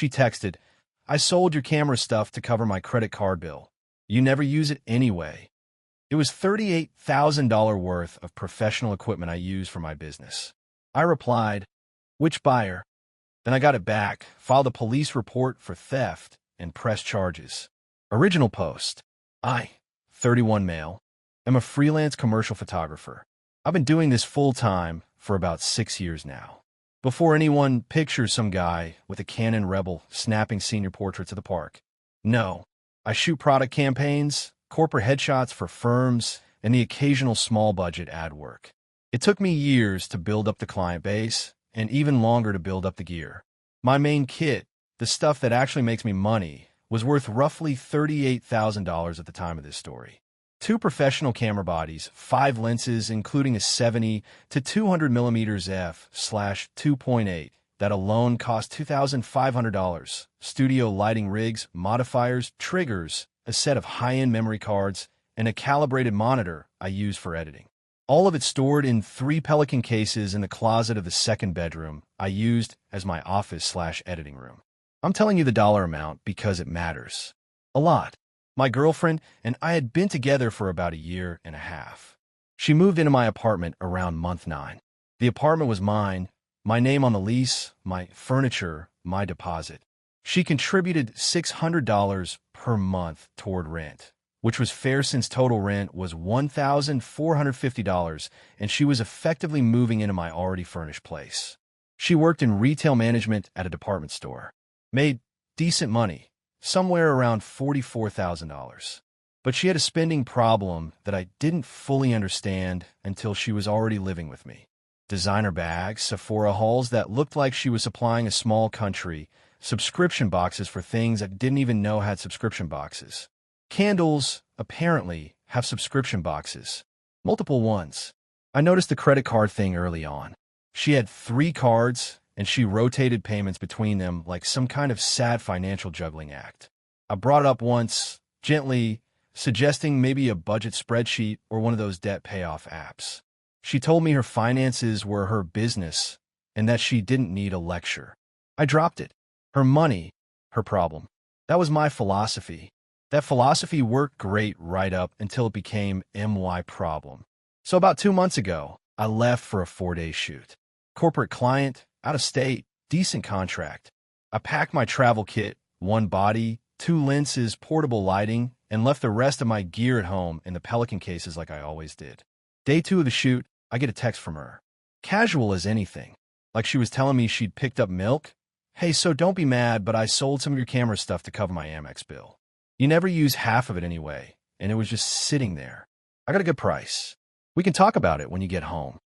She texted, "I sold your camera stuff to cover my credit card bill. You never use it anyway." It was $38,000 worth of professional equipment I use for my business. I replied, "Which buyer?" Then I got it back, filed a police report for theft, and pressed charges. Original post. I, 31 male, am a freelance commercial photographer. I've been doing this full-time for about 6 years now. Before anyone pictures some guy with a Canon Rebel snapping senior portraits at the park. No, I shoot product campaigns, corporate headshots for firms, and the occasional small-budget ad work. It took me years to build up the client base, and even longer to build up the gear. My main kit, the stuff that actually makes me money, was worth roughly $38,000 at the time of this story. 2 professional camera bodies, 5 lenses including a 70 to 200mm f/2.8 that alone cost $2,500, studio lighting rigs, modifiers, triggers, a set of high-end memory cards, and a calibrated monitor I use for editing. All of it stored in 3 Pelican cases in the closet of the second bedroom I used as my office/editing room. I'm telling you the dollar amount because it matters. A lot. My girlfriend and I had been together for about a year and a half. She moved into my apartment around month 9. The apartment was mine, my name on the lease, my furniture, my deposit. She contributed $600 per month toward rent, which was fair since total rent was $1,450, and she was effectively moving into my already furnished place. She worked in retail management at a department store. Made decent money, somewhere around $44,000. But she had a spending problem that I didn't fully understand until she was already living with me. Designer bags, Sephora hauls that looked like she was supplying a small country, subscription boxes for things I didn't even know had subscription boxes. Candles, apparently, have subscription boxes. Multiple ones. I noticed the credit card thing early on. She had 3 cards, and she rotated payments between them like some kind of sad financial juggling act. I brought it up once, gently, suggesting maybe a budget spreadsheet or one of those debt payoff apps. She told me her finances were her business and that she didn't need a lecture. I dropped it. Her money, her problem. That was my philosophy. That philosophy worked great right up until it became my problem. So about 2 months ago, I left for a 4-day shoot. Corporate client, out of state, decent contract. I packed my travel kit, 1 body, 2 lenses, portable lighting, and left the rest of my gear at home in the Pelican cases like I always did. Day 2 of the shoot, I get a text from her. Casual as anything. Like she was telling me she'd picked up milk. "Hey, so don't be mad, but I sold some of your camera stuff to cover my Amex bill. You never use half of it anyway, and it was just sitting there. I got a good price. We can talk about it when you get home."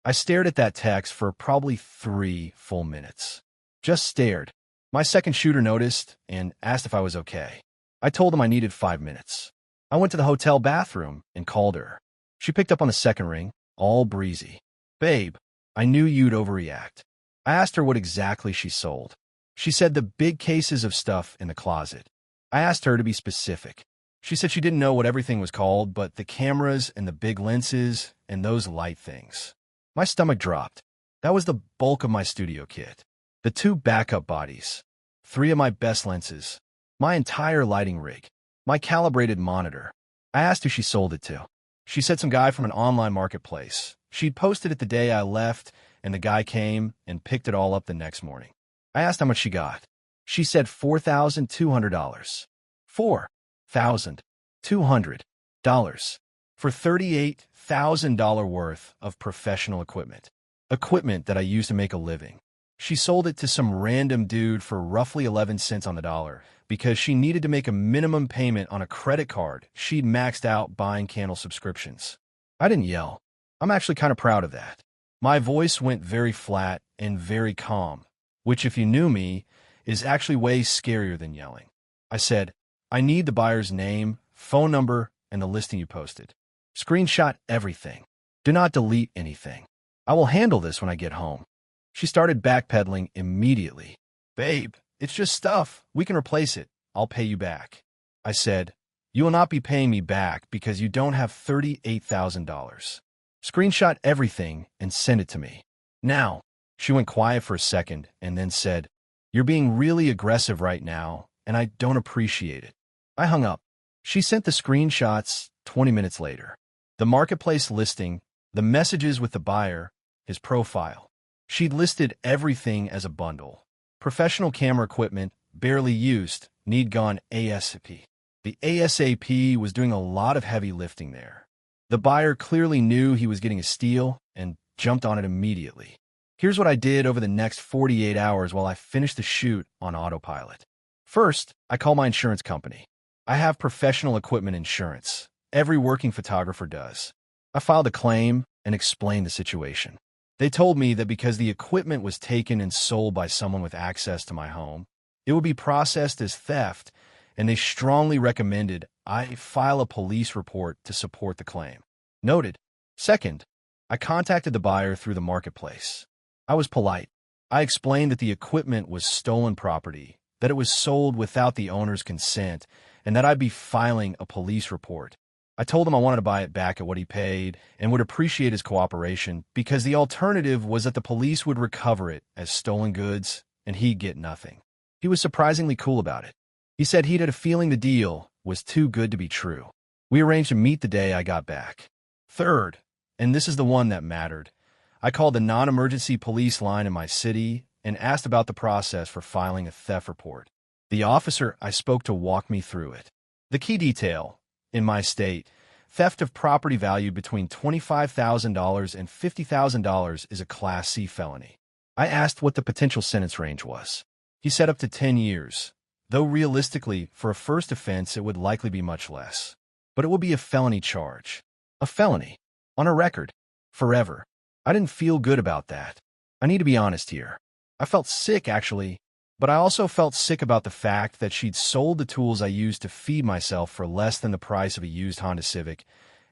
I stared at that text for probably 3 full minutes. Just stared. My second shooter noticed and asked if I was okay. I told him I needed 5 minutes. I went to the hotel bathroom and called her. She picked up on the second ring, all breezy. "Babe, I knew you'd overreact." I asked her what exactly she sold. She said the big cases of stuff in the closet. I asked her to be specific. She said she didn't know what everything was called, but the cameras and the big lenses and those light things. My stomach dropped. That was the bulk of my studio kit. The 2 backup bodies, 3 of my best lenses, my entire lighting rig, my calibrated monitor. I asked who she sold it to. She said some guy from an online marketplace. She'd posted it the day I left, and the guy came and picked it all up the next morning. I asked how much she got. She said $4,200. $4,200 for $38,000 worth of professional equipment. Equipment that I use to make a living. She sold it to some random dude for roughly 11 cents on the dollar because she needed to make a minimum payment on a credit card she'd maxed out buying candle subscriptions. I didn't yell. I'm actually kind of proud of that. My voice went very flat and very calm, which if you knew me, is actually way scarier than yelling. I said, "I need the buyer's name, phone number, and the listing you posted. Screenshot everything. Do not delete anything. I will handle this when I get home." She started backpedaling immediately. "Babe, it's just stuff. We can replace it. I'll pay you back." I said, "You will not be paying me back because you don't have $38,000. Screenshot everything and send it to me. Now." She went quiet for a second and then said, You're being really aggressive right now, and I don't appreciate it. I hung up. She sent the screenshots 20 minutes later. The marketplace listing, the messages with the buyer, his profile. She'd listed everything as a bundle. Professional camera equipment, barely used, need gone ASAP. The ASAP was doing a lot of heavy lifting there. The buyer clearly knew he was getting a steal and jumped on it immediately. Here's what I did over the next 48 hours while I finished the shoot on autopilot. First, I call my insurance company. I have professional equipment insurance. Every working photographer does. I filed a claim and explained the situation. They told me that because the equipment was taken and sold by someone with access to my home, it would be processed as theft, and they strongly recommended I file a police report to support the claim. Noted. Second, I contacted the buyer through the marketplace. I was polite. I explained that the equipment was stolen property, that it was sold without the owner's consent, and that I'd be filing a police report. I told him I wanted to buy it back at what he paid and would appreciate his cooperation because the alternative was that the police would recover it as stolen goods and he'd get nothing. He was surprisingly cool about it. He said he'd had a feeling the deal was too good to be true. We arranged to meet the day I got back. Third, and this is the one that mattered, I called the non-emergency police line in my city and asked about the process for filing a theft report. The officer I spoke to walked me through it. The key detail, in my state, theft of property valued between $25,000 and $50,000 is a Class C felony. I asked what the potential sentence range was. He said up to 10 years, though realistically, for a first offense, it would likely be much less. But it would be a felony charge. A felony. On a record. Forever. I didn't feel good about that. I need to be honest here. I felt sick, actually, but I also felt sick about the fact that she'd sold the tools I used to feed myself for less than the price of a used Honda Civic,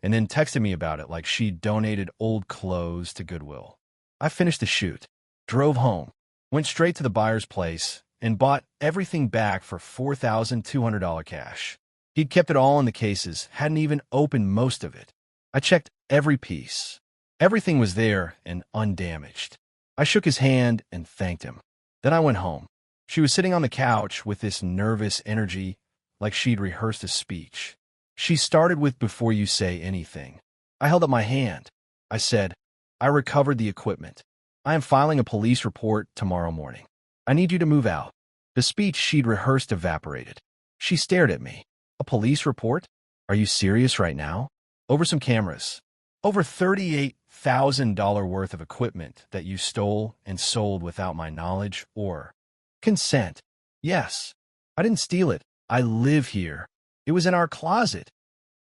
and then texted me about it like she'd donated old clothes to Goodwill. I finished the shoot, drove home, went straight to the buyer's place, and bought everything back for $4,200 cash. He'd kept it all in the cases, hadn't even opened most of it. I checked every piece. Everything was there and undamaged. I shook his hand and thanked him. Then I went home. She was sitting on the couch with this nervous energy, like she'd rehearsed a speech. She started with, "Before you say anything." I held up my hand. I said, "I recovered the equipment. I am filing a police report tomorrow morning. I need you to move out." The speech she'd rehearsed evaporated. She stared at me. "A police report? Are you serious right now? Over some cameras. Over $38,000 worth of equipment that you stole and sold without my knowledge or consent." "Yes. I didn't steal it. I live here. It was in our closet."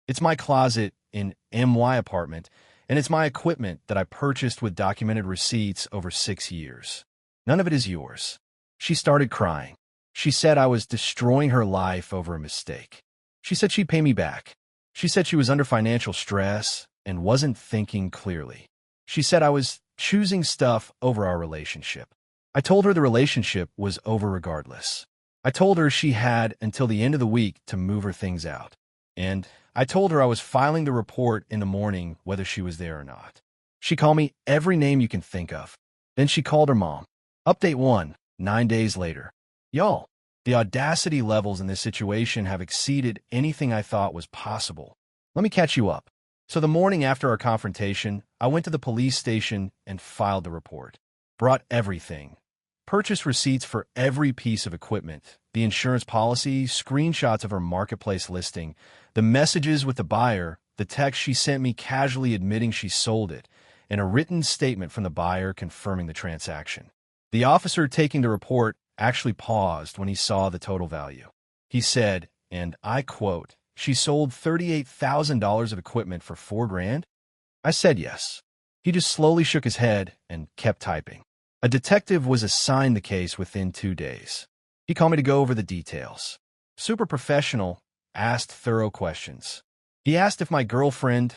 "It's my closet in MY apartment, and it's my equipment that I purchased with documented receipts over 6 years. None of it is yours." She started crying. She said I was destroying her life over a mistake. She said she'd pay me back. She said she was under financial stress and wasn't thinking clearly. She said I was choosing stuff over our relationship. I told her the relationship was over regardless. I told her she had until the end of the week to move her things out. And I told her I was filing the report in the morning whether she was there or not. She called me every name you can think of. Then she called her mom. Update 1, 9 days later. Y'all, the audacity levels in this situation have exceeded anything I thought was possible. Let me catch you up. So the morning after our confrontation, I went to the police station and filed the report. Brought everything. Purchased receipts for every piece of equipment, the insurance policy, screenshots of her marketplace listing, the messages with the buyer, the text she sent me casually admitting she sold it, and a written statement from the buyer confirming the transaction. The officer taking the report actually paused when he saw the total value. He said, and I quote, "She sold $38,000 of equipment for $4,000? I said yes. He just slowly shook his head and kept typing. A detective was assigned the case within 2 days. He called me to go over the details. Super professional, asked thorough questions. He asked if my ex-girlfriend,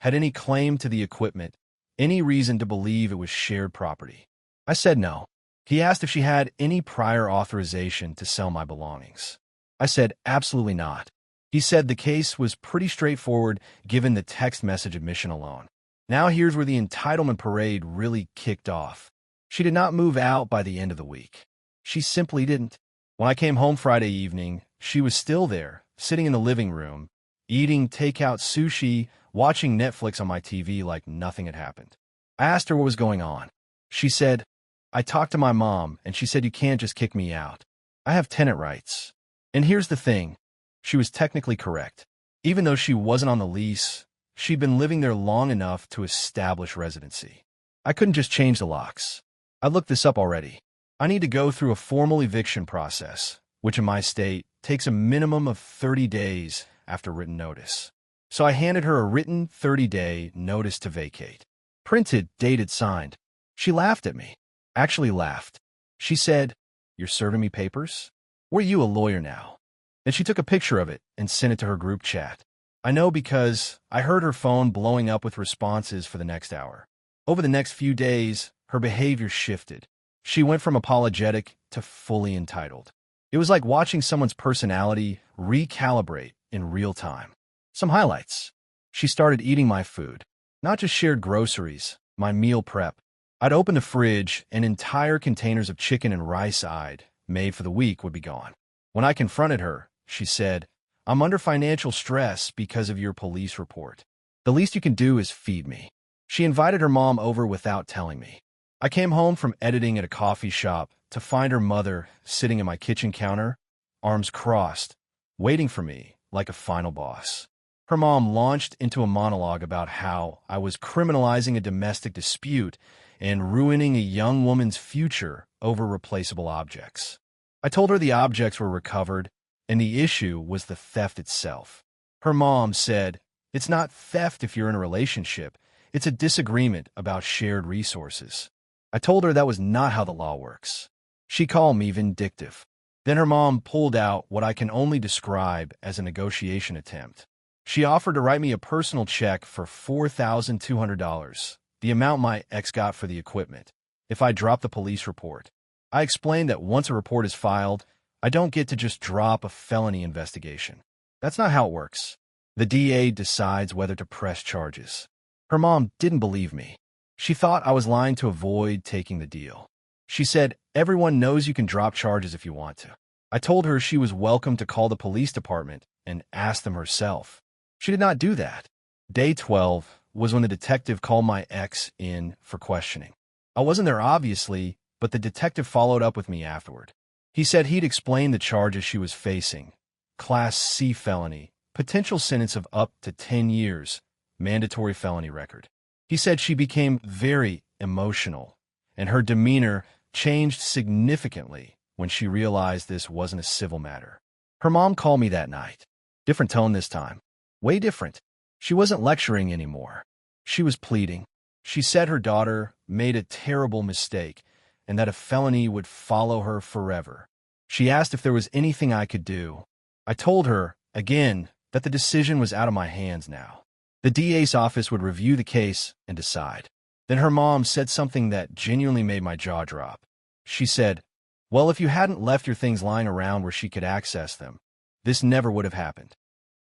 had any claim to the equipment, any reason to believe it was shared property. I said no. He asked if she had any prior authorization to sell my belongings. I said absolutely not. He said the case was pretty straightforward given the text message admission alone. Now here's where the entitlement parade really kicked off. She did not move out by the end of the week. She simply didn't. When I came home Friday evening, she was still there, sitting in the living room, eating takeout sushi, watching Netflix on my TV like nothing had happened. I asked her what was going on. She said, "I talked to my mom, and she said you can't just kick me out. I have tenant rights." And here's the thing. She was technically correct. Even though she wasn't on the lease, she'd been living there long enough to establish residency. I couldn't just change the locks. I looked this up already. I need to go through a formal eviction process, which in my state takes a minimum of 30 days after written notice. So I handed her a written 30-day notice to vacate. Printed, dated, signed. She laughed at me. Actually laughed. She said, "You're serving me papers? Were you a lawyer now?" Then she took a picture of it and sent it to her group chat. I know because I heard her phone blowing up with responses for the next hour. Over the next few days, her behavior shifted. She went from apologetic to fully entitled. It was like watching someone's personality recalibrate in real time. Some highlights. She started eating my food. Not just shared groceries, my meal prep. I'd open the fridge and entire containers of chicken and rice I'd made for the week would be gone. When I confronted her, she said, "I'm under financial stress because of your police report. The least you can do is feed me." She invited her mom over without telling me. I came home from editing at a coffee shop to find her mother sitting at my kitchen counter, arms crossed, waiting for me like a final boss. Her mom launched into a monologue about how I was criminalizing a domestic dispute and ruining a young woman's future over replaceable objects. I told her the objects were recovered, and the issue was the theft itself. Her mom said, "It's not theft if you're in a relationship. It's a disagreement about shared resources." I told her that was not how the law works. She called me vindictive. Then her mom pulled out what I can only describe as a negotiation attempt. She offered to write me a personal check for $4,200, the amount my ex got for the equipment, if I dropped the police report. I explained that once a report is filed, I don't get to just drop a felony investigation. That's not how it works. The DA decides whether to press charges. Her mom didn't believe me. She thought I was lying to avoid taking the deal. She said, "Everyone knows you can drop charges if you want to." I told her she was welcome to call the police department and ask them herself. She did not do that. Day 12 was when the detective called my ex in for questioning. I wasn't there obviously, but the detective followed up with me afterward. He said he'd explain the charges she was facing. Class C felony, potential sentence of up to 10 years, mandatory felony record. He said she became very emotional, and her demeanor changed significantly when she realized this wasn't a civil matter. Her mom called me that night. Different tone this time. Way different. She wasn't lecturing anymore. She was pleading. She said her daughter made a terrible mistake and that a felony would follow her forever. She asked if there was anything I could do. I told her, again, that the decision was out of my hands now. The DA's office would review the case and decide. Then her mom said something that genuinely made my jaw drop. She said, "Well, if you hadn't left your things lying around where she could access them, this never would have happened."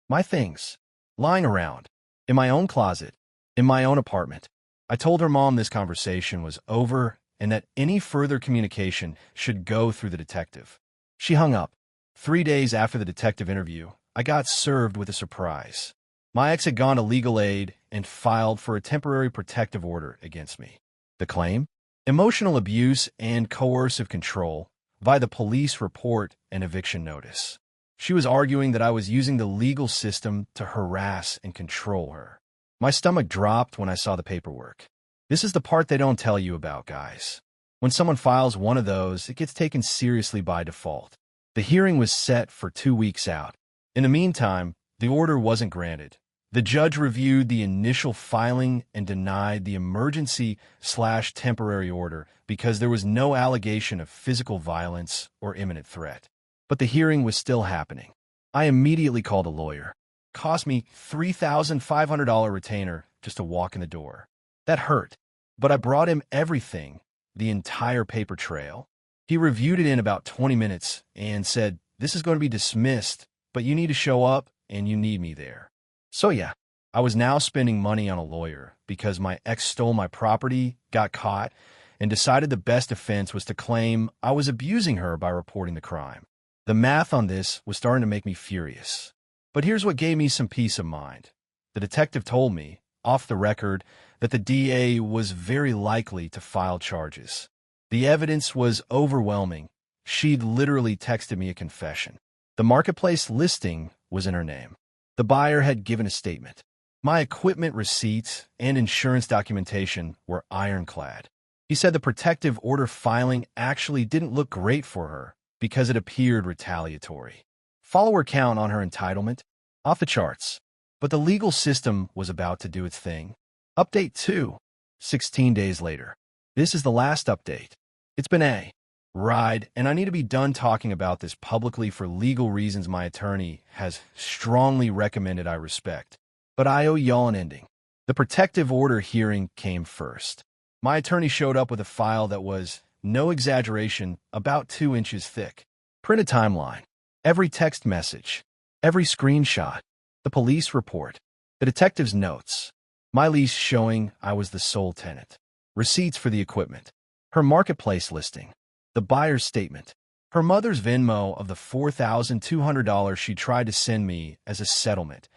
My things. Lying around. In my own closet. In my own apartment. I told her mom this conversation was over and that any further communication should go through the detective. She hung up. 3 days after the detective interview, I got served with a surprise. My ex had gone to legal aid and filed for a temporary protective order against me. The claim? Emotional abuse and coercive control via the police report and eviction notice. She was arguing that I was using the legal system to harass and control her. My stomach dropped when I saw the paperwork. This is the part they don't tell you about, guys. When someone files one of those, it gets taken seriously by default. The hearing was set for 2 weeks out. In the meantime, the order wasn't granted. The judge reviewed the initial filing and denied the emergency/temporary order because there was no allegation of physical violence or imminent threat. But the hearing was still happening. I immediately called a lawyer. Cost me $3,500 retainer just to walk in the door. That hurt. But I brought him everything, the entire paper trail. He reviewed it in about 20 minutes and said, "This is going to be dismissed, but you need to show up and you need me there." So yeah, I was now spending money on a lawyer because my ex stole my property, got caught, and decided the best defense was to claim I was abusing her by reporting the crime. The math on this was starting to make me furious. But here's what gave me some peace of mind. The detective told me, off the record, that the DA was very likely to file charges. The evidence was overwhelming. She'd literally texted me a confession. The marketplace listing was in her name. The buyer had given a statement. My equipment receipts and insurance documentation were ironclad. He said the protective order filing actually didn't look great for her because it appeared retaliatory. Follower count on her entitlement? Off the charts. But the legal system was about to do its thing. Update 2. 16 days later. This is the last update. It's been a ride, and I need to be done talking about this publicly for legal reasons my attorney has strongly recommended I respect. But I owe y'all an ending. The protective order hearing came first. My attorney showed up with a file that was, no exaggeration, about 2 inches thick. Print a timeline. Every text message. Every screenshot. The police report. The detective's notes. My lease showing I was the sole tenant. Receipts for the equipment. Her marketplace listing. The buyer's statement. Her mother's Venmo of the $4,200 she tried to send me as a settlement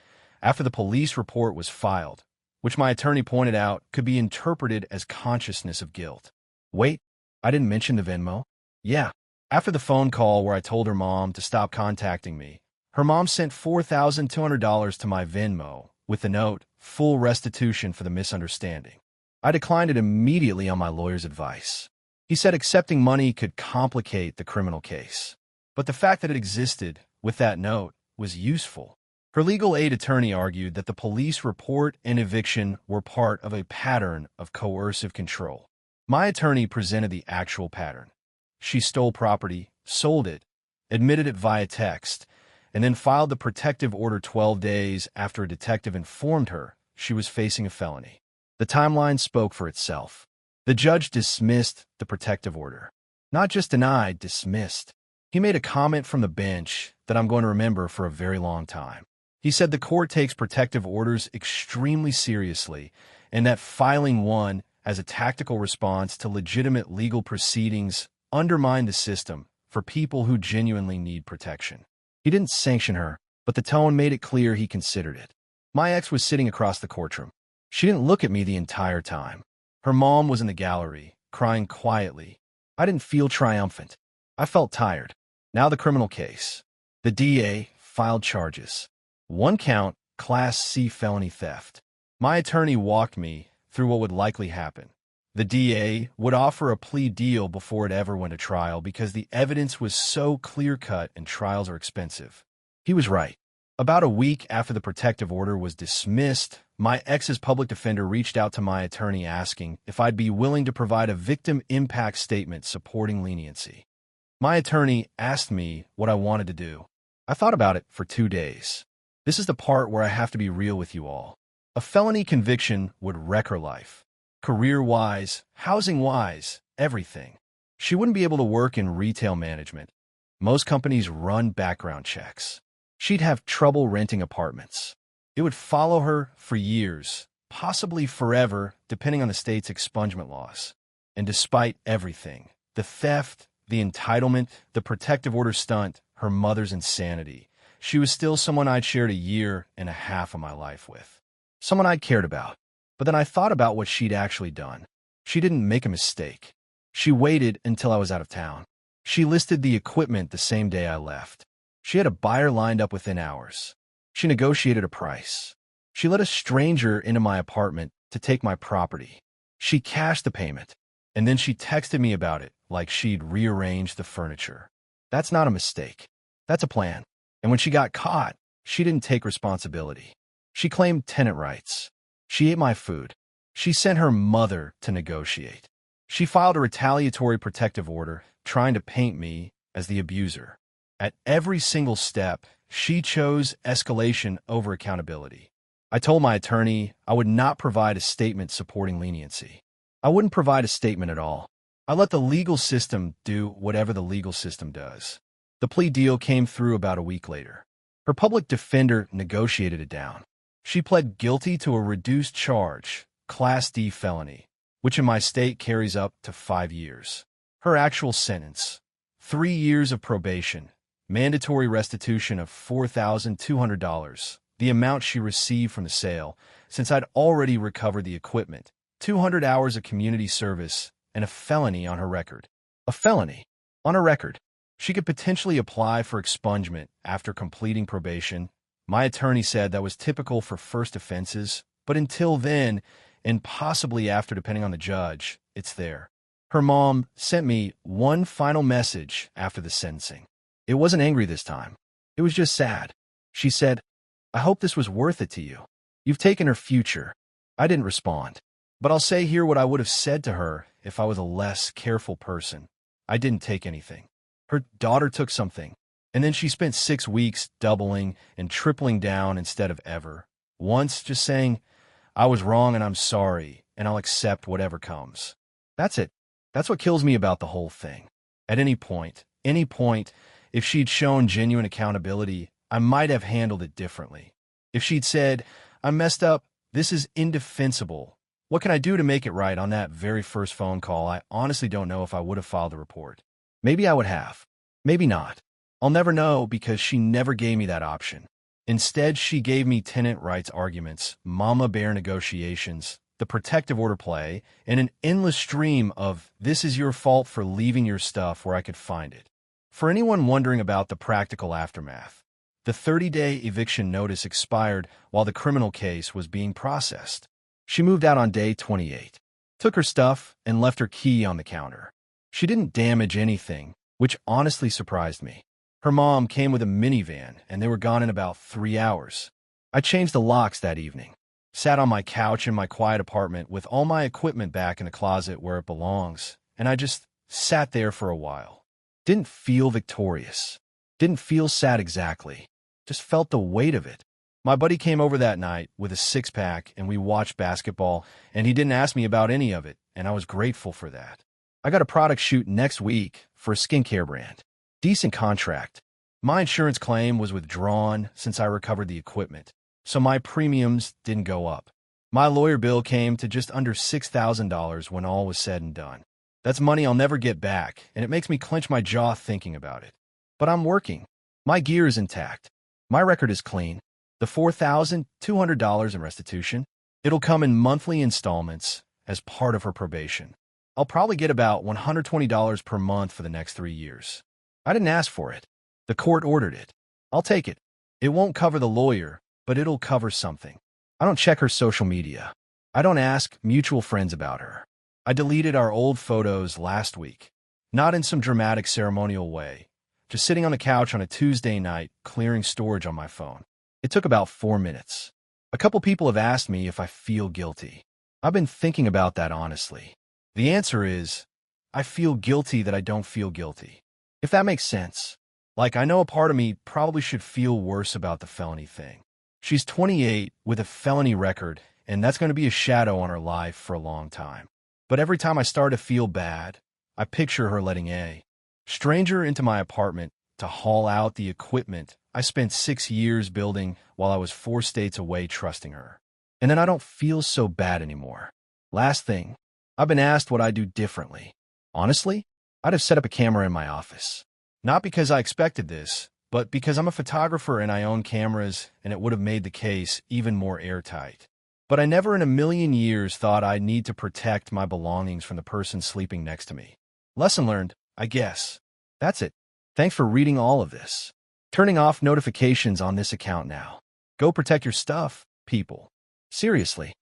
after the police report was filed, which my attorney pointed out could be interpreted as consciousness of guilt. Wait, I didn't mention the Venmo? Yeah. After the phone call where I told her mom to stop contacting me, her mom sent $4,200 to my Venmo with the note, full restitution for the misunderstanding. I declined it immediately on my lawyer's advice. He said accepting money could complicate the criminal case. But the fact that it existed with that note was useful. Her legal aid attorney argued that the police report and eviction were part of a pattern of coercive control. My attorney presented the actual pattern. She stole property, sold it, admitted it via text, and then filed the protective order 12 days after a detective informed her she was facing a felony. The timeline spoke for itself. The judge dismissed the protective order. Not just denied, dismissed. He made a comment from the bench that I'm going to remember for a very long time. He said the court takes protective orders extremely seriously and that filing one as a tactical response to legitimate legal proceedings undermined the system for people who genuinely need protection. He didn't sanction her, but the tone made it clear he considered it. My ex was sitting across the courtroom. She didn't look at me the entire time. Her mom was in the gallery, crying quietly. I didn't feel triumphant. I felt tired. Now the criminal case. The DA filed charges. 1 count, Class C felony theft. My attorney walked me through what would likely happen. The DA would offer a plea deal before it ever went to trial because the evidence was so clear-cut and trials are expensive. He was right. About a week after the protective order was dismissed, my ex's public defender reached out to my attorney asking if I'd be willing to provide a victim impact statement supporting leniency. My attorney asked me what I wanted to do. I thought about it for 2 days. This is the part where I have to be real with you all. A felony conviction would wreck her life. Career-wise, housing-wise, everything. She wouldn't be able to work in retail management. Most companies run background checks. She'd have trouble renting apartments. It would follow her for years, possibly forever, depending on the state's expungement laws. And despite everything, the theft, the entitlement, the protective order stunt, her mother's insanity, she was still someone I'd shared 1.5 years of my life with. Someone I'd cared about. But then I thought about what she'd actually done. She didn't make a mistake. She waited until I was out of town. She listed the equipment the same day I left. She had a buyer lined up within hours. She negotiated a price. She let a stranger into my apartment to take my property. She cashed the payment, and then she texted me about it like she'd rearranged the furniture. That's not a mistake. That's a plan. And when she got caught, she didn't take responsibility. She claimed tenant rights. She ate my food. She sent her mother to negotiate. She filed a retaliatory protective order, trying to paint me as the abuser. At every single step, she chose escalation over accountability. I told my attorney I would not provide a statement supporting leniency. I wouldn't provide a statement at all. I let the legal system do whatever the legal system does. The plea deal came through about a week later. Her public defender negotiated it down. She pled guilty to a reduced charge, Class D felony, which in my state carries up to 5 years. Her actual sentence: 3 years of probation, mandatory restitution of $4,200, the amount she received from the sale, since I'd already recovered the equipment, 200 hours of community service, and a felony on her record. A felony on her record. She could potentially apply for expungement after completing probation. My attorney said that was typical for first offenses, but until then, and possibly after depending on the judge, it's there. Her mom sent me one final message after the sentencing. It wasn't angry this time. It was just sad. She said, "I hope this was worth it to you. You've taken her future." I didn't respond, but I'll say here what I would have said to her if I was a less careful person. I didn't take anything. Her daughter took something, and then she spent 6 weeks doubling and tripling down instead of ever. Once just saying, "I was wrong and I'm sorry, and I'll accept whatever comes." That's it. That's what kills me about the whole thing. At any point, if she'd shown genuine accountability, I might have handled it differently. If she'd said, "I messed up, this is indefensible. What can I do to make it right?" on that very first phone call, I honestly don't know if I would have filed a report. Maybe I would have. Maybe not. I'll never know because she never gave me that option. Instead, she gave me tenant rights arguments, mama bear negotiations, the protective order play, and an endless stream of "this is your fault for leaving your stuff where I could find it." For anyone wondering about the practical aftermath, the 30-day eviction notice expired while the criminal case was being processed. She moved out on day 28, took her stuff, and left her key on the counter. She didn't damage anything, which honestly surprised me. Her mom came with a minivan, and they were gone in about 3 hours. I changed the locks that evening, sat on my couch in my quiet apartment with all my equipment back in the closet where it belongs, and I just sat there for a while. Didn't feel victorious. Didn't feel sad exactly. Just felt the weight of it. My buddy came over that night with a 6-pack, and we watched basketball, and he didn't ask me about any of it, and I was grateful for that. I got a product shoot next week for a skincare brand. Decent contract. My insurance claim was withdrawn since I recovered the equipment, so my premiums didn't go up. My lawyer bill came to just under $6,000 when all was said and done. That's money I'll never get back, and it makes me clench my jaw thinking about it. But I'm working. My gear is intact. My record is clean. The $4,200 in restitution, it'll come in monthly installments as part of her probation. I'll probably get about $120 per month for the next 3 years. I didn't ask for it. The court ordered it. I'll take it. It won't cover the lawyer, but it'll cover something. I don't check her social media. I don't ask mutual friends about her. I deleted our old photos last week. Not in some dramatic ceremonial way. Just sitting on the couch on a Tuesday night, clearing storage on my phone. It took about 4 minutes. A couple people have asked me if I feel guilty. I've been thinking about that honestly. The answer is, I feel guilty that I don't feel guilty. If that makes sense. Like, I know a part of me probably should feel worse about the felony thing. She's 28 with a felony record, and that's going to be a shadow on her life for a long time. But every time I start to feel bad, I picture her letting a stranger into my apartment to haul out the equipment I spent 6 years building while I was 4 states away trusting her. And then I don't feel so bad anymore. Last thing, I've been asked what I'd do differently. Honestly, I'd have set up a camera in my office. Not because I expected this, but because I'm a photographer and I own cameras, and it would have made the case even more airtight. But I never in a million years thought I'd need to protect my belongings from the person sleeping next to me. Lesson learned, I guess. That's it. Thanks for reading all of this. Turning off notifications on this account now. Go protect your stuff, people. Seriously.